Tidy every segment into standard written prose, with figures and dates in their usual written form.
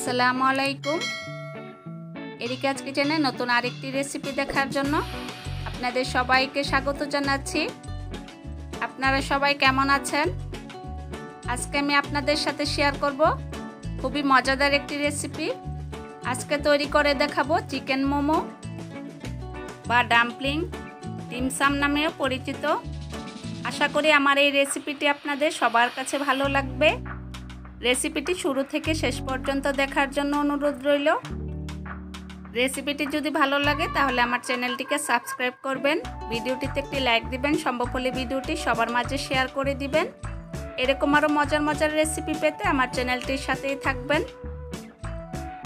আসসালামু আলাইকুম। এরিকাজ কিচেনে নতুন আরেকটি রেসিপি দেখার জন্য আপনাদের সবাইকে স্বাগত জানাচ্ছি। আপনারা সবাই কেমন আছেন? আজকে আমি আপনাদের সাথে শেয়ার করব খুবই মজাদার একটি রেসিপি। আজকে তৈরি করে দেখাবো চিকেন মোমো বা ডাম্পলিং, ডিমসাম নামেও পরিচিত। আশা করি আমার এই রেসিপিটি আপনাদের সবার কাছে ভালো লাগবে। রেসিপিটি শুরু থেকে শেষ পর্যন্ত দেখার জন্য অনুরোধ রইল। রেসিপিটি যদি ভালো লাগে তাহলে আমার চ্যানেলটিকে সাবস্ক্রাইব করবেন, ভিডিওটিতে একটি লাইক দিবেন, সম্ভব হলে ভিডিওটি সবার মাঝে শেয়ার করে দিবেন। এরকম আরও মজার মজার রেসিপি পেতে আমার চ্যানেলটির সাথেই থাকবেন।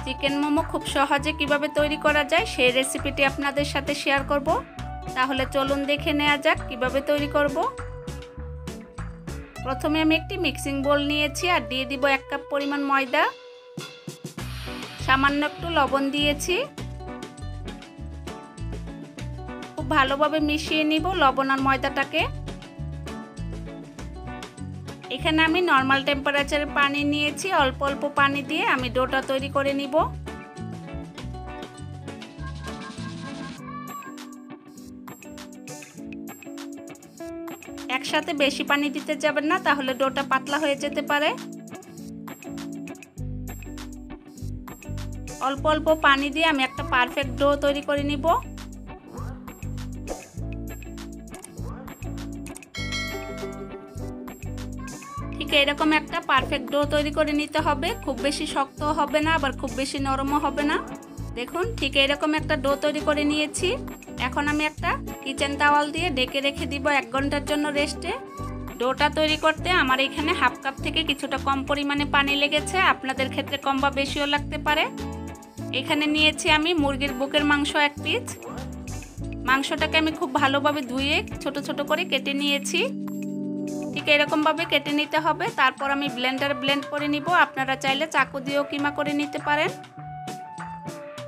চিকেন মোমো খুব সহজে কিভাবে তৈরি করা যায় সেই রেসিপিটি আপনাদের সাথে শেয়ার করব। তাহলে চলুন দেখে নেওয়া যাক কিভাবে তৈরি করব। প্রথমে আমি একটি মিক্সিং বোল নিয়েছি আর দিয়ে দিব 1 কাপ পরিমাণ ময়দা, সামান্য একটু লবণ দিয়েছি। খুব ভালোভাবে মিশিয়ে নিব লবণ আর ময়দাটাকে। এখানে আমি নর্মাল টেম্পারেচারে পানি নিয়েছি, অল্প অল্প পানি দিয়ে আমি ডোটা তৈরি করে নিব। একসাথে বেশি পানি দিতে যাবেন না, তাহলে ডোটা পাতলা হয়ে যেতে পারে। অল্প অল্প পানি দিয়ে আমি একটা পারফেক্ট ডো তৈরি করে নিব। ঠিক এরকম একটা পারফেক্ট ডো তৈরি করে নিতে হবে। খুব বেশি শক্ত হবে না, আবার খুব বেশি নরমও হবে না। দেখুন ঠিক এরকম একটা ডো তৈরি করে নিয়েছি। এখন আমি একটা কিচেন টাওয়াল দিয়ে ঢেকে রেখে দিব 1 ঘন্টার জন্য রেস্টে। ডোটা তৈরি করতে আমার এখানে হাফ কাপ থেকে কিছুটা কম পরিমাণে পানি লেগেছে, আপনাদের ক্ষেত্রে কম বা বেশিও লাগতে পারে। এখানে নিয়েছি আমি মুরগির বুকের মাংস 1 পিস। মাংসটাকে আমি খুব ভালোভাবে ধুয়ে ছোট ছোট করে কেটে নিয়েছি। ঠিক এরকমভাবে কেটে নিতে হবে। তারপর আমি ব্লেন্ডারে ব্লেন্ড করে নিব। আপনারা চাইলে চাকু দিয়েও কিমা করে নিতে পারেন।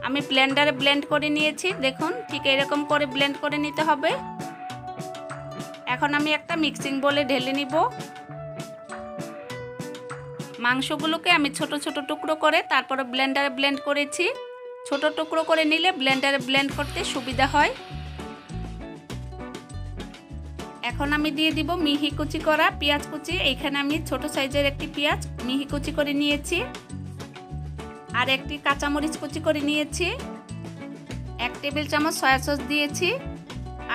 আমি ব্লেন্ডারে ব্লেন্ড করে নিয়েছি। দেখুন ঠিক এরকম করে ব্লেন্ড করে নিতে হবে। এখন আমি একটা মিক্সিং বোলে ঢেলে নিব। মাংসগুলোকে আমি ছোট ছোট টুকরো করে তারপরে ব্লেন্ডারে ব্লেন্ড করেছি। ছোট টুকরো করে নিলে ব্লেন্ডারে ব্লেন্ড করতে সুবিধা হয়। এখন আমি দিয়ে দিব মিহি কুচি করা পেঁয়াজ কুচি। এইখানে আমি ছোট সাইজের একটি পেঁয়াজ মিহি কুচি করে নিয়েছি, আর একটি কাঁচামরিচ কুচি করে নিয়েছি। 1 টেবিল চামচ সয়া সস দিয়েছি,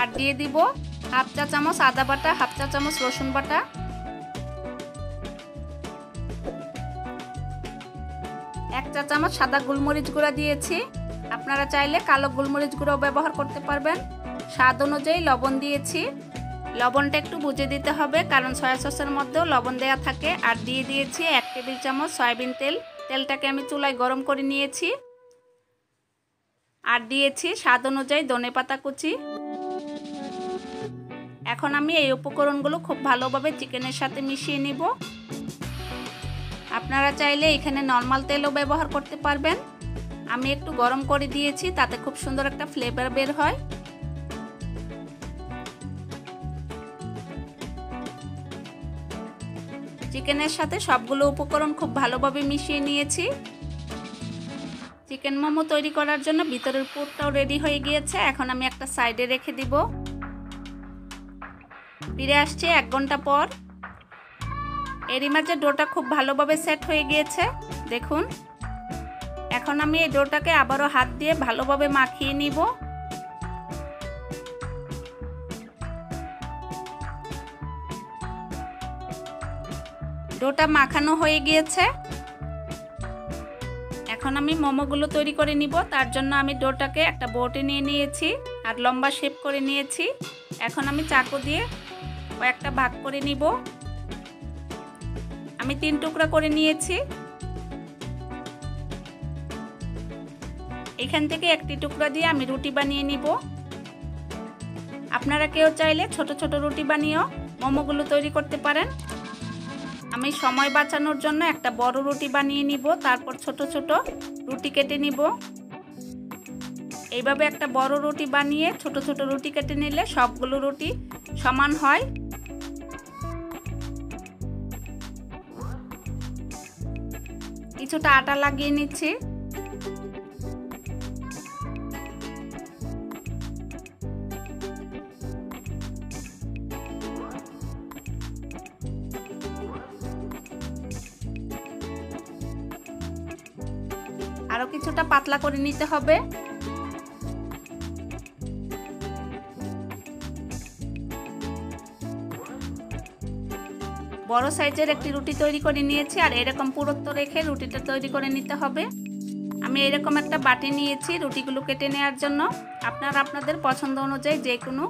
আর দিয়ে দিব হাফ চা চামচ আদা বাটা, হাফ চা চামচ রসুন বাটা, 1 চা চামচ সাদা গোলমরিচ গুঁড়া দিয়েছি। আপনারা চাইলে কালো গোলমরিচ গুঁড়াও ব্যবহার করতে পারবেন। স্বাদ অনুযায়ী লবণ দিয়েছি। লবণটা একটু বুঝে দিতে হবে, কারণ সয়া সসের মধ্যেও লবণ দেওয়া থাকে। আর দিয়ে দিয়েছি 1 টেবিল চামচ সয়াবিন তেল। তেলটাকে আমি চুলায় গরম করে নিয়েছি। আর দিয়েছি স্বাদ অনুযায়ী ধনেপাতা কুচি। এখন আমি এই উপকরণগুলো খুব ভালোভাবে চিকেনের সাথে মিশিয়ে নিব। আপনারা চাইলে এখানে নর্মাল তেলও ব্যবহার করতে পারবেন। আমি একটু গরম করে দিয়েছি, তাতে খুব সুন্দর একটা ফ্লেভার বের হয়। চিকেনের সাথে সবগুলো উপকরণ খুব ভালোভাবে মিশিয়ে নিয়েছি। চিকেন মোমো তৈরি করার জন্য ভিতরের পুরটাও রেডি হয়ে গিয়েছে। এখন আমি একটা সাইডে রেখে দিব। ফিরে আসছি 1 ঘন্টা পর। এরই মাঝে ডোটা খুব ভালোভাবে সেট হয়ে গিয়েছে। দেখুন এখন আমি এই ডোটাকে আবারও হাত দিয়ে ভালোভাবে মাখিয়ে নিব। ডোটা মাখানো হয়ে গিয়েছে। এখন আমি মোমোগুলো তৈরি করে নিব। তার জন্য আমি ডোটাকে একটা বোটে নিয়ে নিয়েছি আর লম্বা শেপ করে নিয়েছি। এখন আমি চাকু দিয়ে কয়েকটা ভাগ করে নিব। আমি 3 টুকরা করে নিয়েছি। এখান থেকে একটি টুকরা দিয়ে আমি রুটি বানিয়ে নিব। আপনারা কেউ চাইলে ছোট ছোট রুটি বানিয়েও মোমোগুলো তৈরি করতে পারেন। আমি সময় বাঁচানোর জন্য একটা বড় রুটি বানিয়ে নিব, তারপর ছোট ছোট রুটি কেটে নিব। এইভাবে একটা বড় রুটি বানিয়ে ছোট ছোট রুটি কেটে নিলে সবগুলো রুটি সমান হয়। কিছুটা আটা লাগিয়ে নিচ্ছি। আরো কিছুটা পাতলা করে নিতে হবে। বড় সাইজের একটি রুটি তৈরি করে নিয়েছি আর এরকম পুরুত্ব রেখে রুটিটা তৈরি করে নিতে হবে। আমি এরকম একটা বাটি নিয়েছি রুটিগুলো কেটে নেওয়ার জন্য। আপনারা আপনাদের পছন্দ অনুযায়ী যে কোনো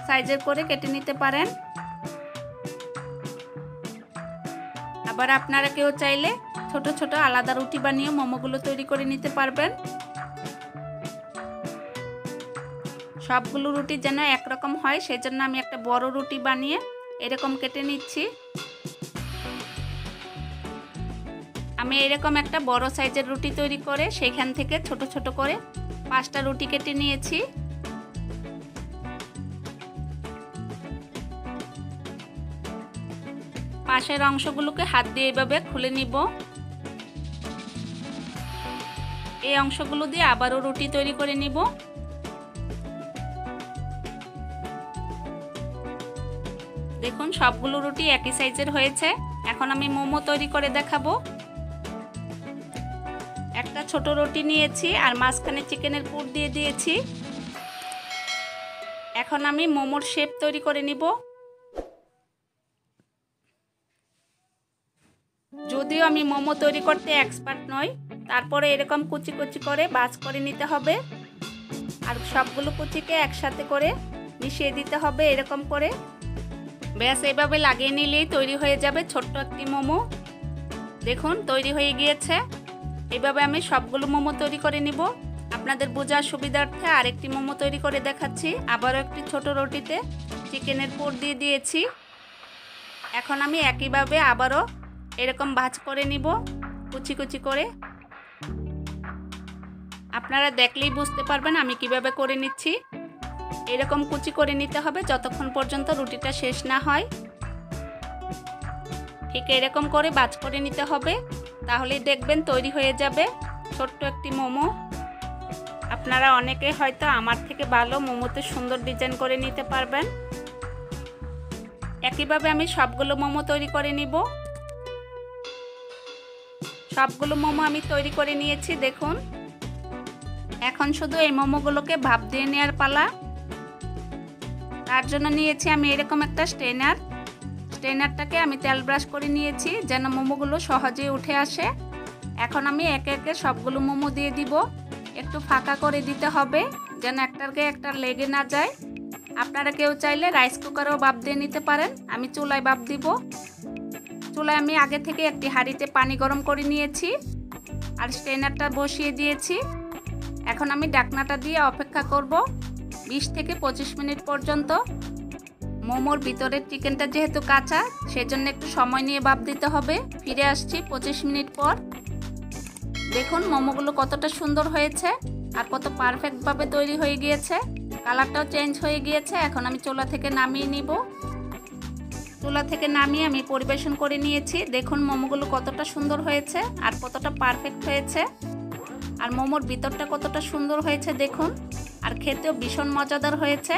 সাইজের করে কেটে নিতে পারেন। আবার আপনারা কেউ চাইলে ছোট ছোট আলাদা রুটি বানিয়ে মোমোগুলো তৈরি করে নিতে পারবেন। সবগুলো রুটি যেন একরকম হয় সেজন্য আমি একটা বড় রুটি বানিয়ে এরকম কেটে নিচ্ছি। আমি এরকম একটা বড় সাইজের রুটি তৈরি করে সেইখান থেকে ছোট ছোট করে 5টা রুটি কেটে নিয়েছি। পাশের অংশগুলোকে হাত দিয়ে এভাবে খুলে নিব। এই অংশগুলো দিয়ে আবারও রুটি তৈরি করে নিব। দেখুন সবগুলো রুটি একই সাইজের হয়েছে। এখন আমি মোমো তৈরি করে দেখাবো। একটা ছোট রুটি নিয়েছি আর মাঝখানে চিকেনের পুর দিয়ে দিয়েছি। এখন আমি মোমোর শেপ তৈরি করে নিব। যদিও আমি মোমো তৈরি করতে এক্সপার্ট নই, তারপরে এরকম কুচি কুচি করে ভাঁজ করে নিতে হবে আর সবগুলো কুচিকে একসাথে করে মিশিয়ে দিতে হবে এরকম করে। ব্যাস এইভাবে লাগিয়ে নিলেই তৈরি হয়ে যাবে ছোট্ট একটি মোমো। দেখুন তৈরি হয়ে গিয়েছে। এইভাবে আমি সবগুলো মোমো তৈরি করে নিব। আপনাদের বোঝার সুবিধার্থে আরেকটি মোমো তৈরি করে দেখাচ্ছি। আবারও একটি ছোট রুটিতে চিকেনের পুর দিয়ে দিয়েছি। এখন আমি একইভাবে আবারও এরকম ভাঁজ করে নিব কুচি কুচি করে। আপনারা দেখলেই বুঝতে পারবেন আমি কিভাবে করে নিচ্ছি। এরকম কুচি করে নিতে হবে যতক্ষণ পর্যন্ত রুটিটা শেষ না হয়। ঠিক এরকম করে ভাঁজ করে নিতে হবে, তাহলেই দেখবেন তৈরি হয়ে যাবে ছোট্ট একটি মোমো। আপনারা অনেকে হয়তো আমার থেকে ভালো মোমোতে সুন্দর ডিজাইন করে নিতে পারবেন। একইভাবে আমি সবগুলো মোমো তৈরি করে নিব। সবগুলো মোমো আমি তৈরি করে নিয়েছি। দেখুন এখন শুধু এই মোমোগুলোকে ভাপ দিয়ে নেওয়ার পালা। তার জন্য নিয়েছি আমি এরকম একটা স্ট্রেনারটাকে আমি তেল ব্রাশ করে নিয়েছি যেন মোমোগুলো সহজেই উঠে আসে। এখন আমি একে একে সবগুলো মোমো দিয়ে দিব। একটু ফাঁকা করে দিতে হবে যেন একটার গায়ে একটা লেগে না যায়। আপনারা কেউ চাইলে রাইস কুকারেও ভাপ দিয়ে নিতে পারেন। আমি চুলায় ভাপ দিব। চুলায় আমি আগে থেকে একটি হাঁড়িতে পানি গরম করে নিয়েছি আর স্ট্রেনারটা বসিয়ে দিয়েছি। এখন আমি ঢাকনাটা দিয়ে অপেক্ষা করব 20 থেকে 25 মিনিট পর্যন্ত। মোমোর ভিতরের চিকেনটা যেহেতু কাঁচা সেজন্য একটু সময় নিয়ে ভাপ দিতে হবে। ফিরে আসছি 25 মিনিট পর। দেখুন মোমোগুলো কতটা সুন্দর হয়েছে আর কত পারফেক্টভাবে তৈরি হয়ে গিয়েছে। কালারটাও চেঞ্জ হয়ে গিয়েছে। এখন আমি চুলা থেকে নামিয়ে নিব। চুলা থেকে নামিয়ে আমি পরিবেশন করে নিয়েছি। দেখুন মোমোগুলো কতটা সুন্দর হয়েছে আর কতটা পারফেক্ট হয়েছে আর মোমোর ভিতরটা কতটা সুন্দর হয়েছে দেখুন। আর খেতেও ভীষণ মজাদার হয়েছে।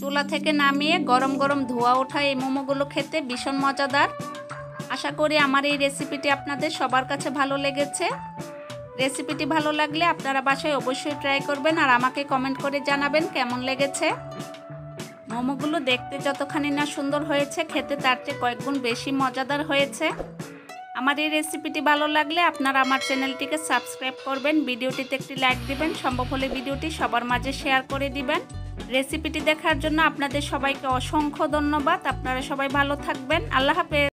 চুলা থেকে নামিয়ে গরম গরম ধোয়া ওঠা এই মোমোগুলো খেতে ভীষণ মজাদার। আশা করি আমার এই রেসিপিটি আপনাদের সবার কাছে ভালো লেগেছে। রেসিপিটি ভালো লাগলে আপনারা বাসায় অবশ্যই ট্রাই করবেন আর আমাকে কমেন্ট করে জানাবেন কেমন লেগেছে। মোমোগুলো দেখতে যতখানি না সুন্দর হয়েছে খেতে তার চেয়ে কয়েকগুণ বেশি মজাদার হয়েছে। আমার এই রেসিপিটি ভালো লাগলে আপনারা আমার চ্যানেলটিকে সাবস্ক্রাইব করবেন, ভিডিওটিতে একটি লাইক দিবেন, সম্ভব হলে ভিডিওটি সবার মাঝে শেয়ার করে দিবেন। রেসিপিটি দেখার জন্য আপনাদের সবাইকে অসংখ্য ধন্যবাদ। আপনারা সবাই ভালো থাকবেন। আল্লাহ হাফেজ।